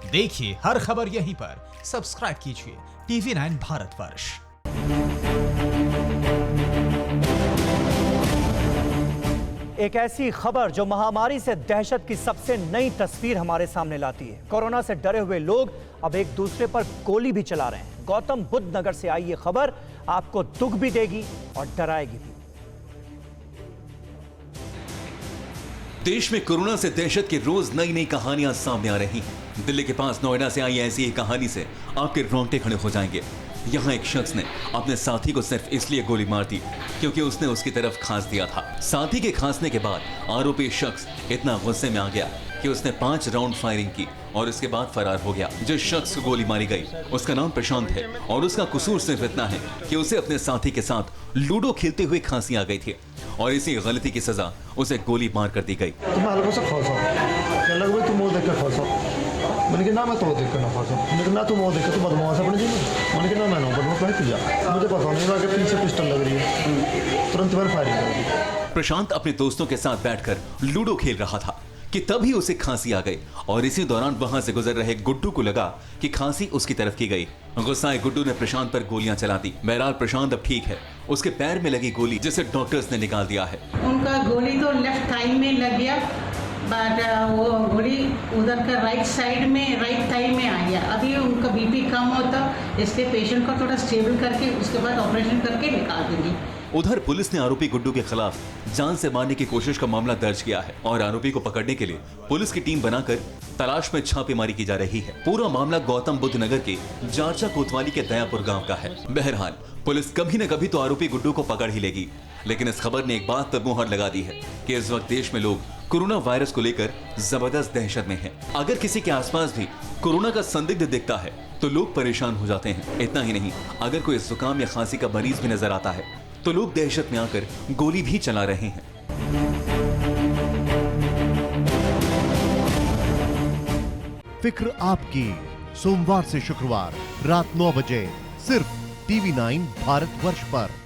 देखिए हर खबर यहीं पर। सब्सक्राइब कीजिए TV9 भारतवर्ष। एक ऐसी खबर जो महामारी से दहशत की सबसे नई तस्वीर हमारे सामने लाती है। कोरोना से डरे हुए लोग अब एक दूसरे पर गोली भी चला रहे हैं। गौतम बुद्ध नगर से आई ये खबर आपको दुख भी देगी और डराएगी भी। देश में कोरोना से दहशत की रोज नई नई कहानियां सामने आ रही हैं। दिल्ली के पास नोएडा से आई ऐसी एक कहानी से आपके रोंगटे खड़े हो जाएंगे। यहाँ एक शख्स ने अपने साथी को सिर्फ इसलिए गोली मार दी क्योंकि उसने उसकी तरफ खांस दिया था। साथी के खांसने के बाद आरोपी शख्स इतना गुस्से में आ गया कि उसने 5 राउंड फायरिंग की और इसके बाद फरार हो गया। जिस शख्स को गोली मारी गई उसका नाम प्रशांत है और उसका कसूर सिर्फ इतना है कि उसे अपने साथी के साथ लूडो खेलते हुए खांसी आ गई थी और इसी गलती की सजा उसे गोली मार कर दी गई। मैंने कहा ना मैं तो देख कर ना फंसा। मैंने कहा ना तू मुँह देख के तो बदमाश अपने जी। मैंने कहा ना मैं बदमाश नहीं किया। मुझे पता नहीं था कि पीछे पिस्टल लग रही है। तुरंत मैंने फायरिंग कर दी। प्रशांत अपने दोस्तों के साथ बैठकर लूडो खेल रहा था कि तभी उसे खांसी आ गई और इसी दौरान वहां से गुजर रहे गुड्डू को लगा कि खांसी उसकी तरफ की गई। गुस्साए गुड्डू ने प्रशांत पर गोलियां चला दी। बहरहाल प्रशांत अब ठीक है। उसके पैर में लगी गोली जिसे डॉक्टर्स ने निकाल दिया है। उनका गोली तो लेफ्ट थाई में लग गया, बट वो गोली उधर का राइट साइड में, राइट थाई में आ गया। अभी उनका बीपी कम होता, इसलिए पेशेंट को थोड़ा स्टेबल करके उसके बाद ऑपरेशन करके निकाल देंगे। उधर पुलिस ने आरोपी गुड्डू के खिलाफ जान से मारने की कोशिश का मामला दर्ज किया है और आरोपी को पकड़ने के लिए पुलिस की टीम बनाकर तलाश में छापेमारी की जा रही है। पूरा मामला गौतम बुद्ध नगर के जारचा कोतवाली के दयापुर गांव का है। बहरहाल पुलिस कभी न कभी तो आरोपी गुड्डू को पकड़ ही लेगी, लेकिन इस खबर ने एक बात पर मुहर लगा दी है कि इस वक्त देश में लोग कोरोना वायरस को लेकर जबरदस्त दहशत में हैं। अगर किसी के आसपास भी कोरोना का संदिग्ध दिखता है तो लोग परेशान हो जाते हैं। इतना ही नहीं, अगर कोई जुकाम या खांसी का मरीज भी नजर आता है तो लोग दहशत में आकर गोली भी चला रहे हैं। फिक्र आपकी, सोमवार से शुक्रवार रात 9 बजे सिर्फ TV9 भारतवर्ष पर।